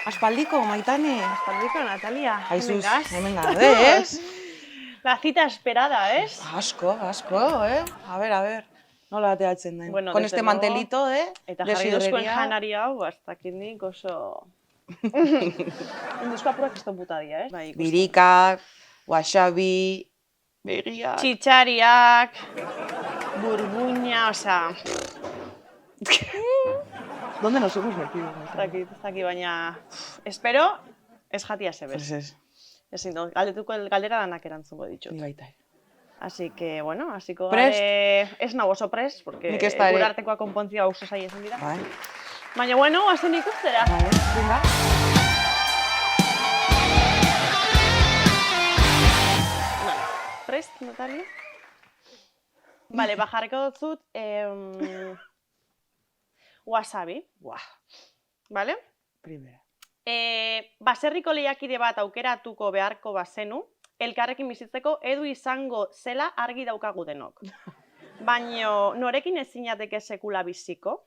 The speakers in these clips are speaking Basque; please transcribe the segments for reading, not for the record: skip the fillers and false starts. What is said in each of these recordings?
Aspaldiko, Maitane. Aspaldiko, Natalia. Jaizuz, hemen gaude, ez? La cita esperada, ¿es? Asko, eh? A ver. Nola ateatzen den. Bueno, Con este mantelito, Eta de jarri duzkoen sidrería. janari hau, hasta kindik oso... Induzko apurak ez puta dia, ¿es? Bai, Birikak, wasabi, begiak. Txitxariak, burbuña, osea... ¿Dónde nos hemos metido? Ez dakit, baina... Espero, ez jatia zebez. Ez. Ezin dut, galdetuko galdera danak erantzungo ditut. Ni baita. Así que, bueno, hasiko Prest? gare... Ez nago oso prest, porque Nik ez da ere. gure artekoa konpontzia oso zaila esan dira. Bai. Baina, bueno, hazen ikustera. Vale, venga. Vale, prest, Natalia? Vale, bajarreko dutzut wasabi, Buah, vale? primera. Baserriko lehiakide bat aukeratuko beharko bazenu, elkarrekin bizitzeko edu izango zela argi daukagu denok. Baina norekin ezinateke sekula biziko?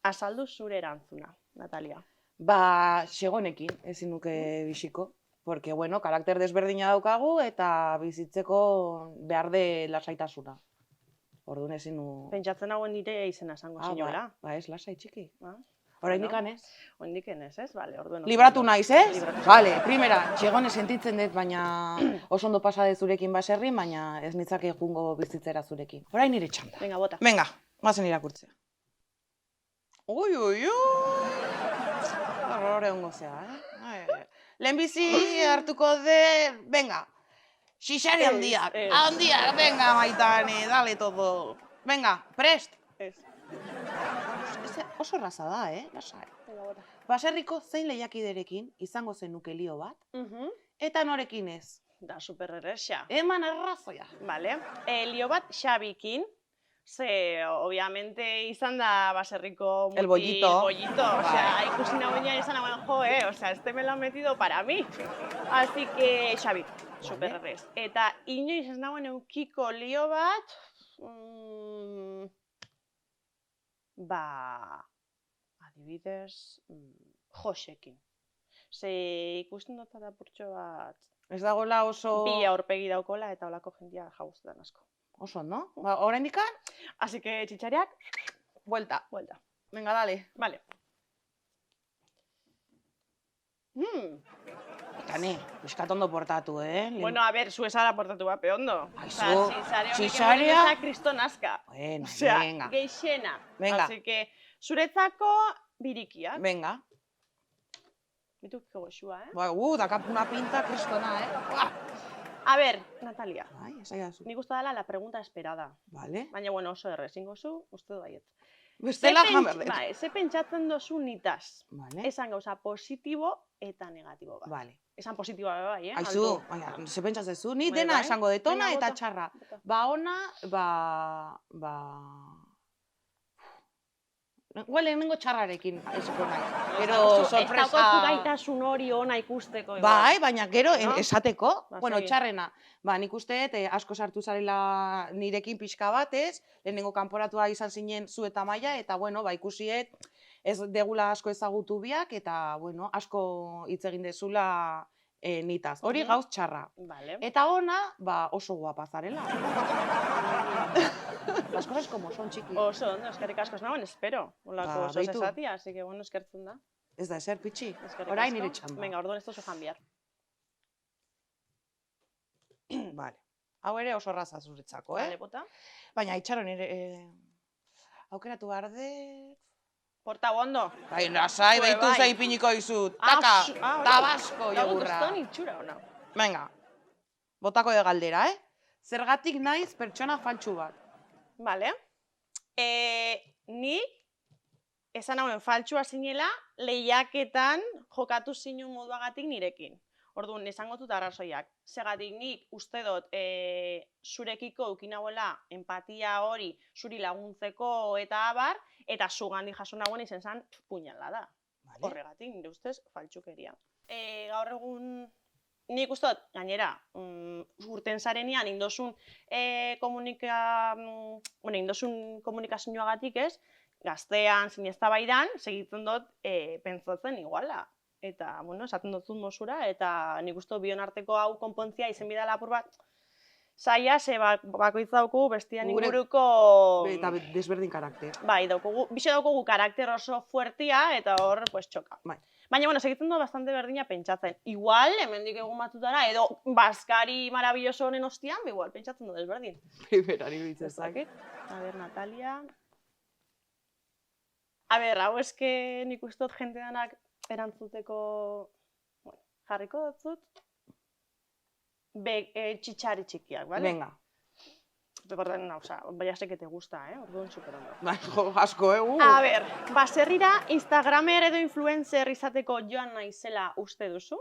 Azaldu zure erantzuna, Natalia. Ba, segonekin ezin nuke bisiko. Porque, bueno, karakter desberdina daukagu eta bizitzeko behar de lasaitasuna. Orduan ezin nu... Pentsatzen hauen nire izena esango zinuela. Ba, ez lasai txiki. Ah, Oraindik bueno. ez. Oraindik ez, bale, orduen. Libratu naiz, ez? Libratu. Vale, primera, txegone sentitzen dut, baina oso ondo pasade zurekin baserri, baina ez nitzake jungo bizitzera zurekin. Orain nire txanda. Venga, bota. Venga, mazen irakurtzea. Ui. Horre hongo zea, eh? Lehenbizi hartuko de... Venga, xixari handiak, venga, Maitane, dale todo. Venga, prest. Ez. Oso erraza da, lasai. Venga, bota. Baserriko zein lehiakiderekin izango zenuke lio bat, eta norekin ez. Da supererresa. Eman arrazoia. Vale. Lio bat Xabikin, ze, obviamente, izan da baserriko mutil... El bollito. Osea, ikusi nagoenean izan nagoen, osea, este me lo han metido para mí. Así que, Xabi, supererrez. Eta inoiz ez nagoen eukiko lio bat... adibidez, Josekin. Ze ikusten dut da purtxo bat... Ez dagoela oso... Bi aurpegi daukola eta olako jentia jauzetan asko. Oso, no? Ba, oraindikan? Así que, txitxariak, Vuelta. Venga, dale. Vale. Kane, piskat ondo portatu, Bueno, a ver, zu esara portatu bape ondo. Aizu, Txixarea... kriston aska. Bueno, Osea, venga. geixena. Venga. Así que, zuretzako birikiak. Venga. Bitukiko goxua, Ba, dakapuna pinta kristona, A ver, Natalia, Bai, esaiazu. nik uste dela la pregunta esperada. Vale. Baina, bueno, oso errezingo zu, uste du baiet. Bestela jamerdet. Bai, ze pentsatzen dozu nitaz. Vale. Esan gauza positibo eta negatibo bat. Vale. Esan positiboa bai, Aizu, baina, ze pentsatzezu, ni Bai, dena bai. esango dut ona Venga, eta bota. txarra. Bota. Ba ona, Igual lehenengo txarrarekin esiko nahi. Gero sorpresa... Ez daukozu gaitasun hori ona ikusteko. igual. Bai, baina gero No? esateko, Ba, bueno, segi. txarrena. Ba, nik uste dut asko sartu zarela nirekin pixka batez, lehenengo kanporatua izan zinen zu eta Maia, eta bueno, ba, ikusiet ez degula asko ezagutu biak, eta bueno, asko hitz egin dezula nitaz. Hori gauz txarra. Vale. Eta ona, ba, oso guapa zarela. Las cosas como son, txiki. Oso, ondo, eskerrik asko ez nagoen, espero. Olako Ba, oso beitu. esatia, así que, bueno, eskertzen da. Ez da, ezer pitxi. Eskerrik Orain asko. nire txanda. Venga, orduan ez duzu janbiar. Vale. Hau ere oso raza zuretzako, Vale, bota. Baina, itxaron nire... aukeratu behar dut... Porta ondo. Bai, lasai, Zue, behitu bai. zei piniko izut. Taka, tabasko Hori jogurra. guzton itxura ona. Venga, botako de galdera, Zergatik naiz pertsona faltsu bat. Vale. Ni esan hauen faltsua zinela lehiaketan jokatu zinu moduagatik nirekin. Orduan, esango dut arrazoiak. Segatik nik uste dut zurekiko eukinauela empatia hori zuri laguntzeko eta abar, eta zugandik jaso nagoen izen zan puñalada. Vale. Horregatik, nire ustez, faltsukeria. Gaur egun, nik uste dut, gainera, urten zarenean indozun komunikazioagatik ez, gaztean, zineztabaidan, segitzen dut pentsatzen iguala. eta, bueno, esaten dut mosura, eta nik uste bion arteko hau konpontzia izen bidala apur bat, zaila, ze bakoitz dauku bestian inguruko... Eta desberdin karakter. Bai, bixe daukugu karakter oso fuertia, eta hor, pues, txoka. Bai. Baina, bueno, segitzen du bastante berdina pentsatzen. Igual, hemendik egun batzutara, edo baskari maravilloso honen ostian, igual, pentsatzen du desberdin. Primerari bitzezak. A ber, Natalia... A ber, hau eske nik uste dut jente danak erantzuteko... Bueno, jarriko dutzut. Txitxari txikiak, bale? Venga. Recorden, o sea, ya sé que te gusta, orduan superondo. Bai, jo, asko, A ber, baserrira Instagramer edo influencer izateko joan naizela uste duzu?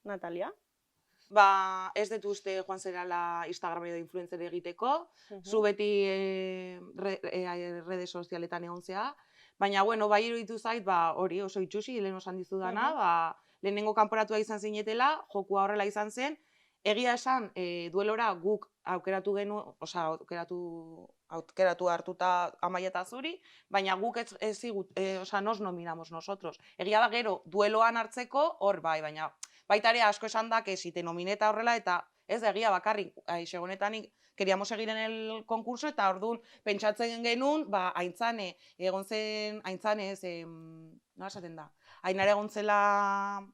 Natalia? Ba, ez dut uste joan zerala Instagram edo influencer egiteko, zu beti rede sozialetan egon zea, baina, bueno, bai iruditu zait, ba, hori oso itxusi, lehen osan dizudana, ba, lehenengo kanporatua izan zinetela, jokua horrela izan zen, egia esan, duelora guk aukeratu genu, oza, aukeratu hartuta Amaia eta Zuri, baina guk ez zigut, oza, nos nominamos nosotros. Egia da gero, dueloan hartzeko, hor bai, baina baita ere asko esan da, que si te nomineta horrela, eta ez da egia bakarrik, segonetanik, queríamos seguir en el concurso, eta orduan pentsatzen genuen, ba, aintzane, egon zen, aintzanez, nola esaten da, ainara egon zela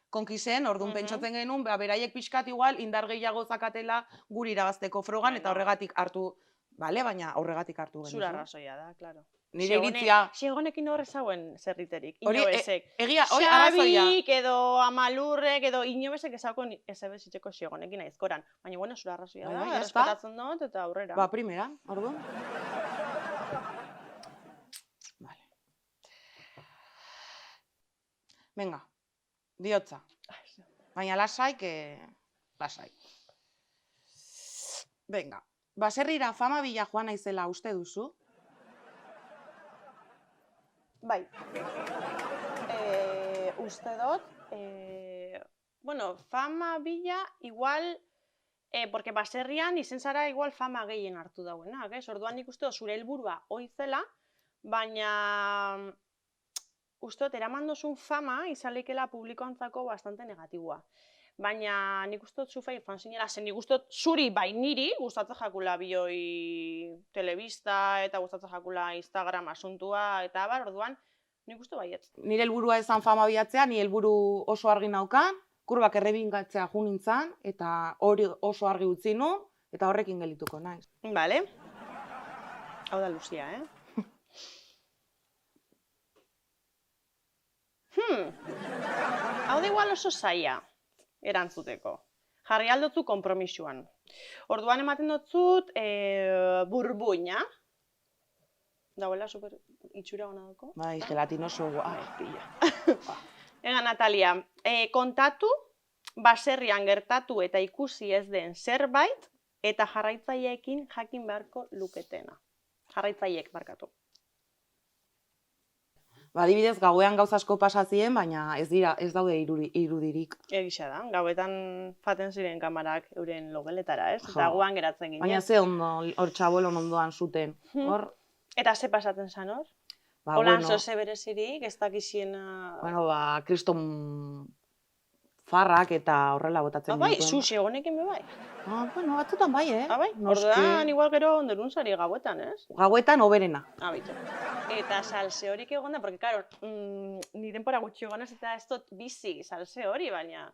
konkisen, orduan pentsatzen genuen, beraiek pixkat igual indar gehiago zakatela guri irabazteko frogan, eta horregatik hartu, bale, baina horregatik hartu genuen. Zura arrazoia da, klaro. Nire iritzia. Xegonekin horre zauen zerriterik, Hori, inobesek. egia, hori arrazoia. Xabik edo Amalurrek edo inobesek ezako ezebezitzeko xegonekin aizkoran. Baina, bueno, zura arrazoia da, errespetatzen dut eta aurrera. Ba, primera, orduan. Vale. Venga, diotza. Baina lasai, que... lasai. Venga, baserrira fama bila joan naizela uste duzu? Bai. Uste dut, bueno, fama bila igual, porque baserrian izen zara igual fama gehien hartu dauenak, orduan nik uste dut zure helburua hoizela, baina uste dut eraman dozun fama izalikela publikoantzako bastante negatibua. Baina nik uste dut zufei fan zinela, zen nik uste dut zuri bai niri gustatzen jakula bioi telebista eta gustatzen jakula Instagram asuntua eta bar, orduan nik uste baiet. Nire helburua ezan fama bilatzea, ni helburu oso argi naukan, kurbak errebingatzea ju nintzen, eta hori oso argi utzi nu, eta horrekin gelituko naiz. Bale. Hau da Lucia, Hau da igual oso zaila erantzuteko. Jarri aldotzu konpromisuan. Orduan ematen dotzut burbuina. Dauela super itxura hona dako. Bai, gelatinoso guai, pilla. Ega, Natalia, kontatu baserrian gertatu eta ikusi ez den zerbait eta jarraitzaileekin jakin beharko luketena. Jarraitzaileek barkatu. Ba, adibidez, gauean gauza asko pasatzien, baina ez daude irudirik. Egisa da, gauetan faten ziren kamarak euren logeletara, ez? Eta guan geratzen ginen. Baina ze ondo, hor txabolon ondoan zuten. Eta ze pasatzen zan hor? Ba, Olan zoze berezirik, ez dakiziena... Bueno, ba, kriston farrak eta horrela botatzen bai, zu xegonekin be bai. Bueno, batzutan bai, bai, orduan igual gero onderuntzari gauetan, ez? Gauetan oberena. Bitu. Eta salse horik egon da, porque, karo, ni denpora gutxi egonez eta ez dut bizi salse hori, baina...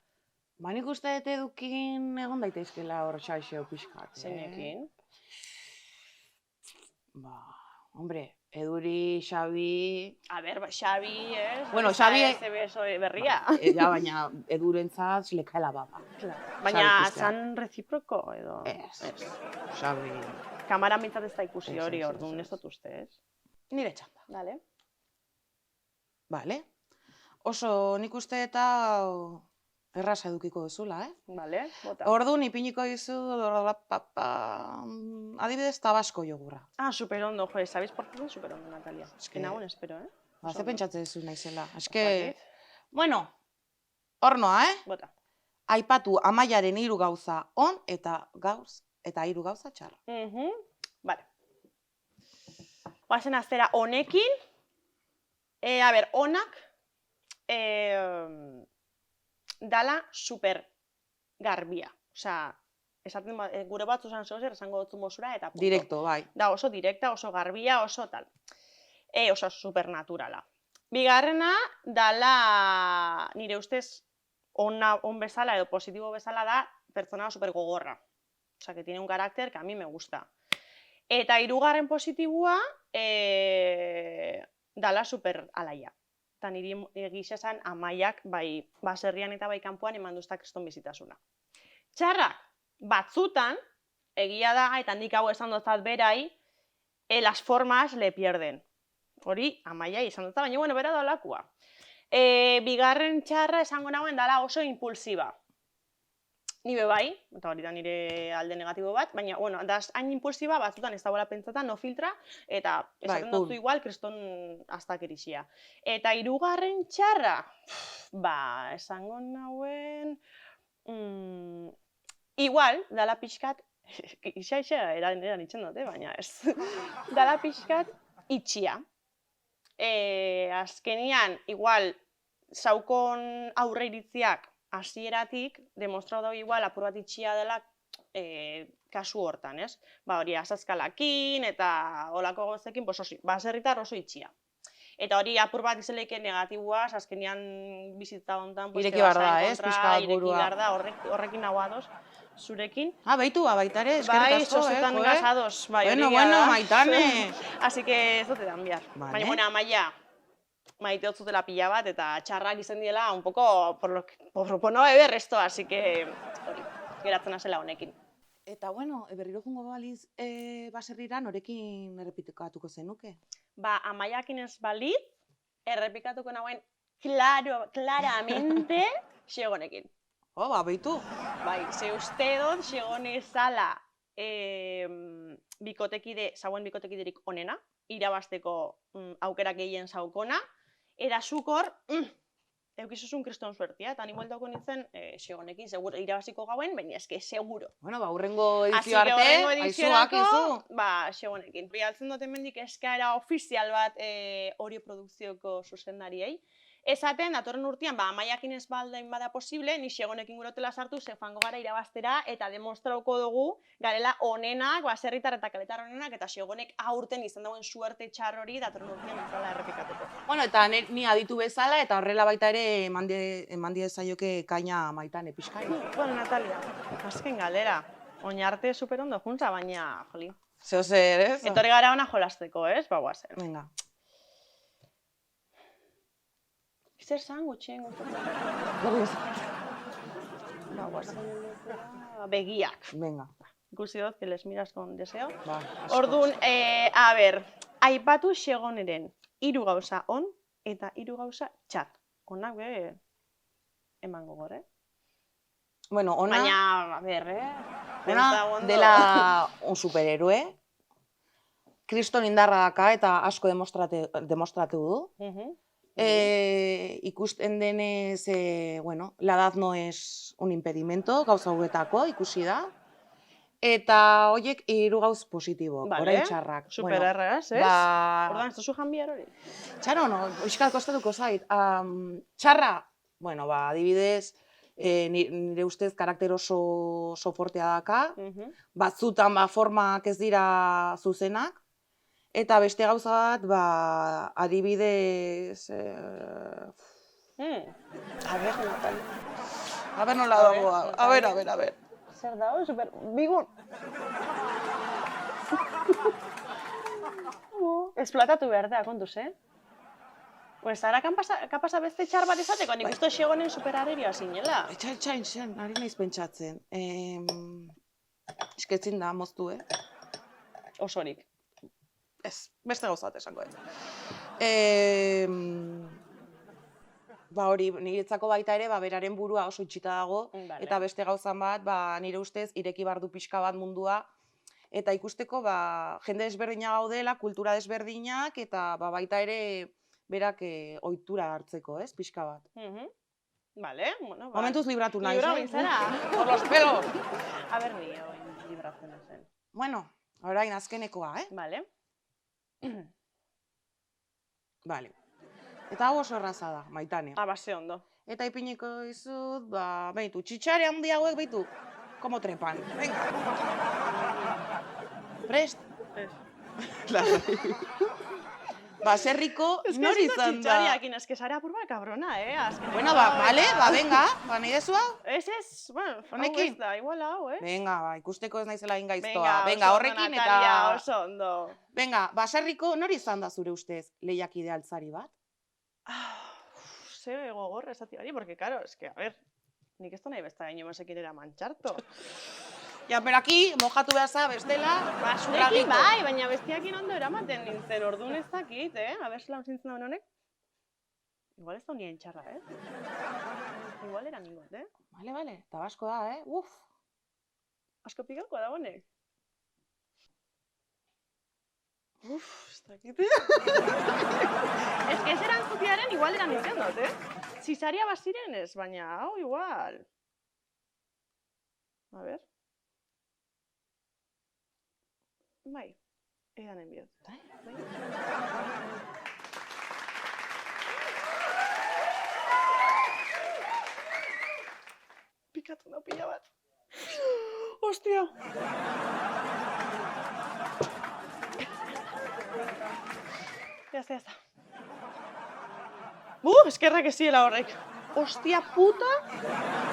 Ba, nik uste dut edukin egon daitezkela hor xaixeo pixkat. Zeinekin? Ba, hombre, Eduri, Xabi... A ber, Xabi, ez? Bueno, Xabi... Ez berria. Ja, baina edurentzat lekaela baba. Baina, zan reciproko edo... Ez, Xabi... Kamara mintzat ez da ikusi hori, orduan ez dut uste, ez? Nire txanda. Bale. Bale. Oso nik uste eta erraza edukiko duzula, Bale, bota. Orduan ipiniko dizu, adibidez, tabasko jogurra. Superondo, jo, ¿sabes por qué? Superondo, Natalia. Enagun espero, Ba, ze pentsatzen duzu naizela. Eske, bueno, hor noa, Bota. Aipatu Amaiaren 3 gauza on eta 3 gauza txarra. Bale. Oazen aztera honekin. A ber, onak... dala super garbia. Osea, esaten gure batzu zan zegozer, esango dutzu mozura, eta punto. Direkto, bai. Da oso direkta, oso garbia, oso tal. Oso supernaturala. Bigarrena, dala, nire ustez, on bezala edo positibo bezala da, pertsona super gogorra. Osea, que tiene un carácter que a mí me gusta. Eta hirugarren positiboa, dala super alaia. Eta niri egiz esan amaiak bai baserrian eta bai kanpoan eman duzta kriston bizitasuna. Txarrak, batzutan, egia da, eta nik hau esan dozat berai, las formas le pierden. Hori, amaia izan dut, baina, bueno, bera da olakua. Bigarren txarra esango nagoen dala oso impulsiba. Ni bai, eta hori da nire alde negatibo bat, baina, bueno, da hain impulsiba, batzutan ez dagoela pentsatan, no filtra, eta esaten dutzu igual, kriston astakirixia. Eta hirugarren txarra, esango nagoen, igual, dala pixkat, isa, eran itxen dute, baina ez, dala pixkat itxia. Azkenian, igual, saukon aurre iritziak hasieratik, demostrau dago igual, apur bat itxia dela kasu hortan, ez? Hori, azazkalakin eta olako gozekin, baserritar oso itxia. Eta hori apur bat izeleike negatiboa, azkenian bizitza hontan, ireki behar da, ez? Ireki behar da, horrekin nago ados, zurekin. Baitu, baita ere, eskerrik asko, zozetan gazados, Bueno, Maitane. Así que ez dute dan bihar. Baina, bueno, Amaia, maite dut zutela pila bat, eta txarrak izan diela, un poco, por no beber esto, así que, geratzen azela honekin. Eta, bueno, berriro jungo baliz baserrira, norekin errepikatuko zenuke? Amaiakin ez balit, errepikatuko nagoen, claramente, Xegonekin. Baitu. Bai, ze uste dut, Xegone zala zauen bikotekiderik onena, irabazteko aukerak gehien zaukona, eta zukor, eukizuzun kriston suertia, eta ni bueltako nintzen Xegonekin, seguro, irabaziko gauen, baina eske, seguro. Bueno, urrengo edizio arte, aizuak izu. Xegonekin. Bialtzen dut hemendik eskaera ofizial bat Orio Produkzioko zuzendariei. Esaten, datorren urtean, Amaiakin ez baldain bada posible, ni Xegonekin gurotela sartu, ze fango gara irabaztera, eta demostrauko dugu, garela onenak, baserritar eta kaletar onenak, eta Xegonek aurten izan dagoen suerte txar hori, datorren urtean izala errepikatuko. Bueno, eta ni aditu bezala, eta horrela baita ere eman zaioke kaina Maitane pixkai. Bueno, Natalia, azken galdera, oinarte superondo juntza, baina, joli. Zeo zer, ez? Etorri gara ona jolasteko, ez? Guazen. Venga. Zer zango txengo? Begiak. Venga. Ikusi dut, que les miras con deseo. Orduan, aipatu Xegoneren 3 gauza on eta 3 gauza txar. Onak eman gogor, Bueno, ona... Baina, Ona dela un superhéroe. Kriston indarra daka eta asko demostratu du. Ikusten denez, la edad no es un impedimento, gauza hauetako, ikusi da. Eta horiek 3 gauz positibo, orain txarrak. Supererraz, ez? Ordan, ez duzu janbiar hori? Txarra, no, oizkat kostatuko zait. Txarra, bueno, adibidez, nire ustez karakter oso fortea daka. Batzutan, formak ez dira zuzenak. Eta beste gauza bat, adibidez... A ber, nola dago, a ber. Zer dago, super... Bigun! Esplotatu behar da, kontuz, Pues, ara kapasa beste txar bat izateko, nik uste Xegonen superarerioa zinela. Txain, ari naiz pentsatzen. Esketzin da, moztu, Osorik. Ez, beste gauzat esango ez. Hori, niretzako baita ere, beraren burua oso itxita dago, eta beste gauzan bat, nire ustez, ireki bardu pixka bat mundua, eta ikusteko, jende desberdina gaudela, kultura desberdinak, eta baita ere, berak ohitura hartzeko, ez, pixka bat. Vale, bueno, Momentuz libratu nahi, Libra bintzera. Por los pelos. A ber, ni libratzen zen. Bueno, orain azkenekoa, Vale. Vale. Eta hau oso erraza da, Maitane. Abase ondo. Eta ipiniko dizut, behitu, txitxare handi hauek behitu, como trepan. Venga. Prest? Lasai. Baserriko nori izan da? Txitxariakin, eske sare apur bat kabrona, azkenean. Bueno, vale, venga, nahi dezu hau? Ez, bueno, hau ez da, igual hau, Venga, ikusteko ez naizela ingaiztoa. Venga, horrekin eta... Natalia, oso ondo. Venga, baserriko nori izan da zure ustez lehiakide altzari bat? Ze gogor esati hori, porque, claro, eske, a ver, nik ez da nahi besta gaino masekin era mantxarto. Ja, pero aquí, mojatu behar za, bestela... Zurekin bai, baina bestiakin ondo eramaten nintzen, orduan ez dakit, Aber, zelan zintzen da honek? Igual ez da unien txarra, Igual era ningot, Vale, tabasko da, Uf. Asko pikako da honek. Uf, ez dakit. Ez que ez erantzutiaren igual eran nintzen dut, Zizaria baziren ez, baina hau igual. A ver. Bai, edan enbiot. Bai. Pikatu da pila bat. Ostia. Ya está. Eskerrak ez ziela horrek. Ostia puta,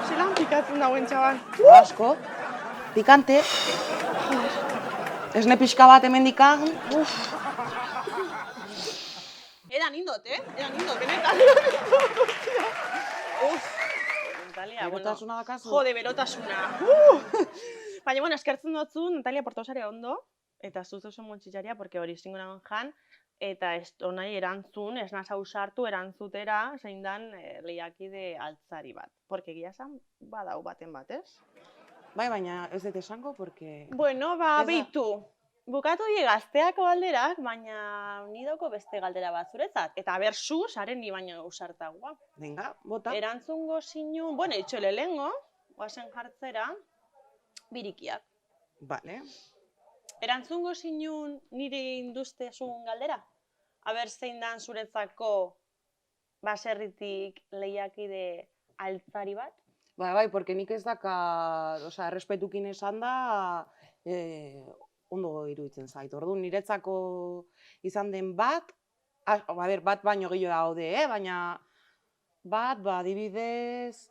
zelan pikatzen dagoen, txabal. Asko, pikante. Esne pixka bat hemendikan. Edan indot, Edan indot, benetan. Natalia, Berotasuna dakazu. Jode, berotasuna. Baina, bueno, eskertzen dutzu, Natalia Portosare ondo, eta zuz oso montxitxaria, porque hori zingo nagoen jan, eta ez nahi erantzun, ez naz hausartu erantzutera, zein dan lehiakide altzari bat. Porque egia esan badau baten bat, ez? Bai, baina ez dut esango, porque... Bueno, beitu. Bukatu gazteako galderak, baina nidoko beste galdera bat zuretzat. Eta ber, zu, saren ni baina usartagoa. Venga, bota. Erantzungo zinun, bueno, itxole lehengo, oazen jartzera, birikiak. Vale. Erantzungo zinun nire industezun galdera? Aber, zein dan zuretzako baserritik lehiakide altzari bat? Bai, porque nik ez daka, errespetukin esan da, ondo iruditzen zait. Orduan, niretzako izan den bat, bat baino gehiago daude, baina bat, adibidez,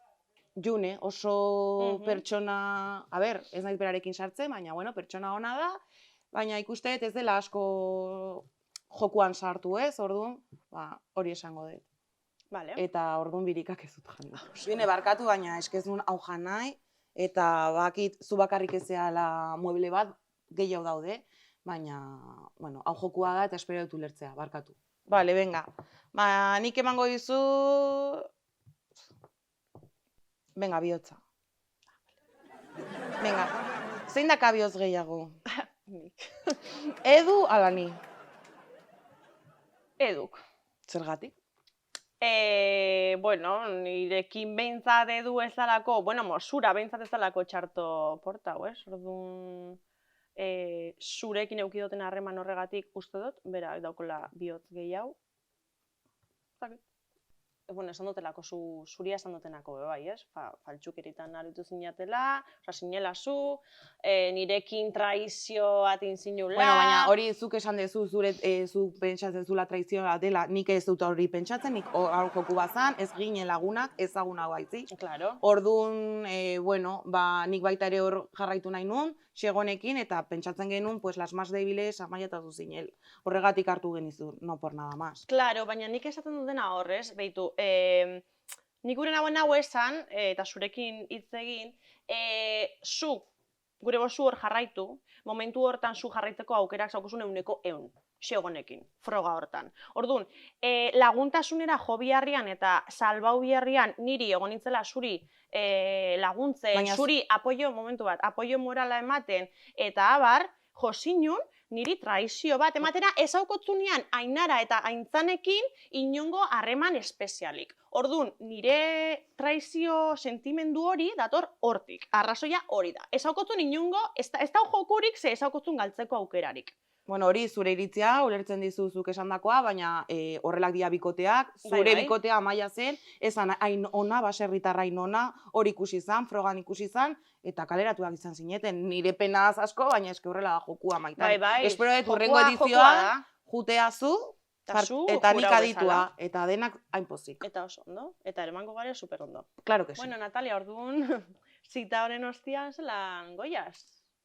June, oso pertsona, ez nahi berarekin sartzen, baina, bueno, pertsona ona da, baina ikusteet ez dela asko jokuan sartu ez, orduan, hori esango dut. Vale. Eta orduan birikak ez dut janda. Bine barkatu, baina eskez duen hau jan nahi, eta bakit zu bakarrik ez zehala mueble bat gehiago daude, baina, bueno, hau jokua da eta espero dut ulertzea, barkatu. Bale, venga. Nik emango dizu... Venga, bihotza. Venga, zein daka bihotz gehiago? Nik. Edu ala ni? Eduk. Zergatik? Bueno, nirekin behintzat edu ez dalako, bueno, zura behintzat ez dalako txarto portau, Orduan, zurekin eukidoten harreman horregatik uste dut, bera daukola bihotz gehiago. Bueno, esan dutelako, zuria esan dutenako, bai, faltsukeritan aritu zinatela, zinela zu, nirekin traizio atin zinula. Bueno, baina hori zuk esan dezu, zu pentsatzen zula traizioa dela, nik ez dut hori pentsatzen, nik hor joku bazan, ez ginen lagunak, ezaguna baitzi. Claro. Orduan, bueno, nik baita ere hor jarraitu nahi nuen, Xegonekin, eta pentsatzen genuen, pues, las más débiles amaiatatu zinel. Horregatik hartu genizu, no por nada más. Claro, baina nik esaten dutena horrez, behitu, nik gure nagoen hau esan, eta zurekin hitz egin, zu, gure bozu hor jarraitu, momentu hortan zu jarraiteko aukerak zaukuzun 100%, Xegonekin, froga hortan. Orduan, laguntasunera jo biharrian eta salbau biharrian niri egon nintzela zuri laguntzen, zuri apoio morala ematen, eta abar, josinun, niri traizio bat ematera ezaukotzunean Ainara eta Aintzanekin inongo harreman espezialik. Orduan, nire traizio sentimendu hori dator hortik, arrazoia hori da. Ezaukotzun inongo, ez da jokurik ze ezaukotzun galtzeko aukerarik. Bueno, hori zure iritzia, ulertzen dizuzuk esandakoa, baina horrelak dira bikoteak, zure bai. bikotea Amaia zen, esan hain ona, baserritarra hain ona, hori ikusi zan, frogan ikusi zan, eta kaleratuak izan zineten. Nire penaz asko, baina eske horrela da jokua Maitan. Bai, Espero dut hurrengo jokua edizioa, da. jutea zu, Eta zu eta nik jurau aditua, bezala. eta denak hain pozik. Eta oso ondo, eta eremango gara super ondo. Claro que sí. Bueno, Natalia, orduan, zita honen ostian zelan goiaz.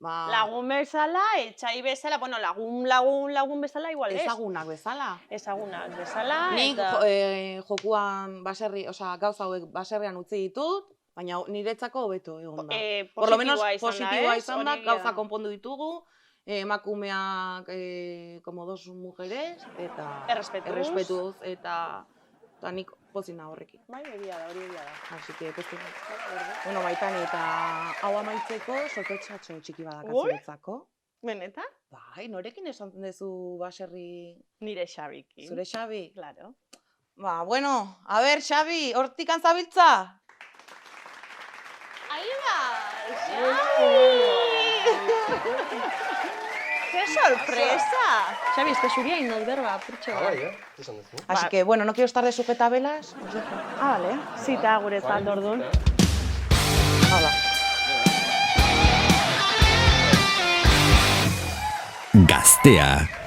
Ba, Lagun bezala, etxai bezala, bueno, lagun bezala igual ez. ezagunak bezala. Ezagunak bezala, Nik eta... jokuan baserri, osea, gauza hauek baserrian utzi ditut, baina niretzako hobeto egon da. Por lo menos positiboa izan da, gauza konpondu ditugu, emakumeak como dos mujeres, eta errespetuz, eta nik pozina horrekin. Bai, egia da, hori egia da. Así que, pues, bueno, Maitane, eta hau amaitzeko, sokotxatxo txiki badaka Ui. zuretzako. Benetan? Bai, norekin esan dezu baserri Nire Xabikin. zure Xabi? Claro. Ba, bueno, a ver, Xabi, hortik antzabiltza? Ahí va, Xabi! ¡Qué sorpresa! Xabi, es que zuria indot berba, purtxe bat. Bai, esan duzu. Así que, bueno, no quiero estar de sujetabelas, os dejo. Ah, vale. Zita guretzat orduan. Hala. Gaztea.